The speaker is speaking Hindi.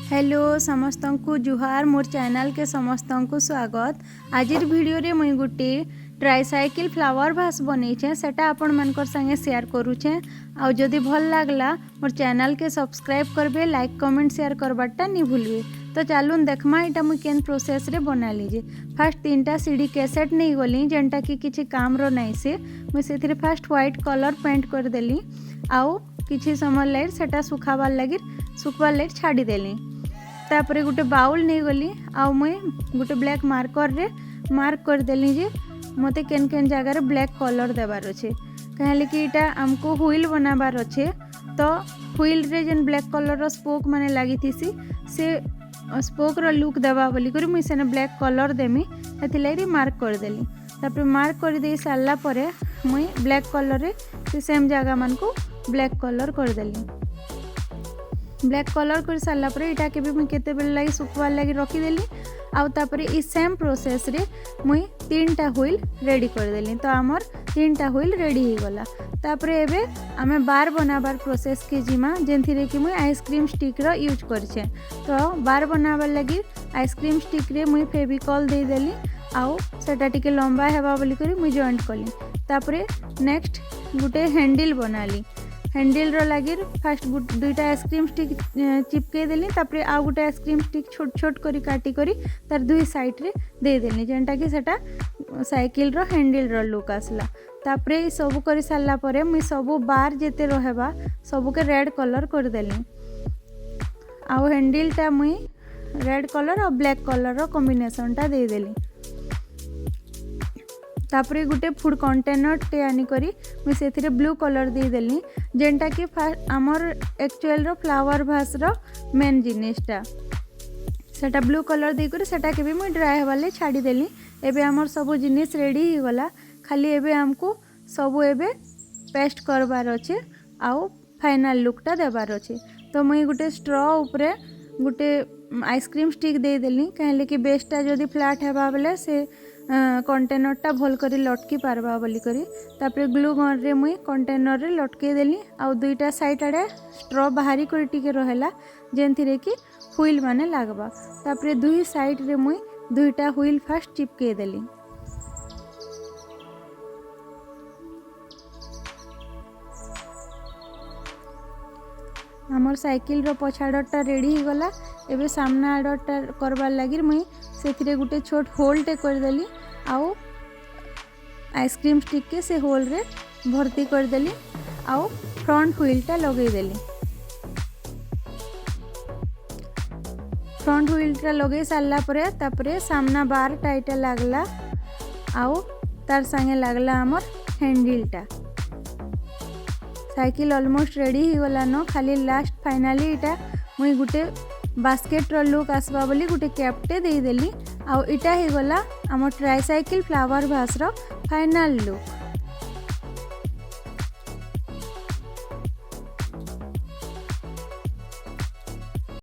हेलो समस्त को जुहार मोर चैनल के समस्त को स्वागत। आज वीडियो रे मुई गोटे ट्राइसाइकिल फ्लावर भास बनईछे सेटा आपण मानकर संगे शेयर करूछे। आउ जदि भल लागला मोर चैनल के सब्सक्राइब करबे, लाइक कमेंट शेयर करबाटा नहीं भूलबे। तो चलून देखमा एटा मुई केन प्रोसेस रे बना लीजे। फास्ट 3टा सीडी कैसेट नहीं गली जेनटा कि किछि काम रो नहीं से मुई सेथिरे फास्ट व्हाइट कलर पेंट कर देली। आउ किछि समय लाइट सेटा सुखाबार लागि सुखबार लाइट छाड़ी देली। तापरे गोटे बाउल नहीं गली आउ मुई गोटे ब्लैक मार्कर रे मार्क कर देली जे मते केन केन जगह रे ब्लैक कलर देबार अच्छे। कहले कि इटा हमको व्हील बनाबार अच्छे, तो व्हील रे जेन ब्लैक कलर रो स्पोक माने लागि थीसी से स्पोक रो लुक देबा बोली करी मुई सेने ब्लैक कलर देमी एथि लागि मार्क कर देली। तापरे मार्क कर दे सारला परे मुई ब्लैक कलर रे से सेम जगह मान को ब्लैक कलर कर देली। ब्लैक कलर कर सारा पर इटा के भी मुई केते बेल लागि सुखवार लागि रखीदेली। आउ तापरे ई सेम प्रोसेस रे मुई 3टा व्हील रेडी कर देली। तो आमर 3टा व्हील रेडी हो गला। तापरे एबे आमे बार बनाबार प्रोसेस के जिमा जेंथिरे कि मुई आइसक्रीम स्टिक रो यूज करछे। तो बार बनाबार लागि आइसक्रीम स्टिक रे मुई फेविकॉल दे देली। आउ सेटा टिके लंबा हेबा बोली करी मुई जॉइंट कली। तापरे नेक्स्ट गुटे हैंडल बनाली। हैंडल रो लागि फास्ट 2टा आइसक्रीम स्टिक चिपके देली। तापरे आ गोटे आइसक्रीम स्टिक छोट छोट करी काटी करी तार दुई साइड रे दे देली जेनटा कि सेटा साइकिल रो हैंडल रो लुक आसला। तापरे सब करी सारला परे मुई सब बार जेते रहेबा सब के रेड कलर कर देली। आउ हैंडल टा मुई रेड कलर और ब्लैक कलर रो कॉम्बिनेशन टा दे देली। तापरे गुटे फूड कंटेनर टे आनी करी मुई सेथिरे ब्लू कलर दे देली जेनटा कि आमर एक्चुअल रो फ्लावर भास रो मेन जिनिसटा सेटा ब्लू कलर दे करी सेटा के भी मुई ड्राई वाले छाड़ी देली। एबे आमर सब जिनिस रेडी हो गला, खाली एबे हमको सब एबे पेस्ट करबार अच्छे आउ फाइनल लुकटा देबार अच्छे। तो मुई गुटे स्ट्रॉ उपरे गुटे आइसक्रीम स्टिक दे देली कहले कि बेसटा जदि फ्लैट हेबा बेले से कंटेनरटा भल करी लटकी पारबा बोली करी। तापरे ग्लू गन रे मुई कंटेनर रे लटके देली। आउ 2टा साइड आड़े स्ट्रॉ बाहरी करी टिके रहेला जेंथिरे कि व्हील माने लागबा। तापरे दुई साइड रे मुई 2टा व्हील फास्ट चिपके देली। आमर साइकिल रो पछाड़टा रेडी हो गला। एबे सामना आड़टा करबार लागि मुई सेथिरे गुटे छोट होल टे कर देली। आउ आइसक्रीम स्टिक के से होल रे भर्ती कर देली। आउ फ्रंट व्हीलटा लगे देली। फ्रंट व्हीलटा लगे सारला परे तापरे सामना बार टाइटा लागला आउ तार संगे लागला आमर हैंडलटा। साइकिल ऑलमोस्ट रेडी हो गला न, खाली लास्ट फाइनाली इटा मुई गुटे बास्केट रो लुक आसबा बोली गुटे कैपटे दे देली। आउ इटा हो गला आम ट्राइसाइकिल फ्लावर भास रो फाइनल लुक।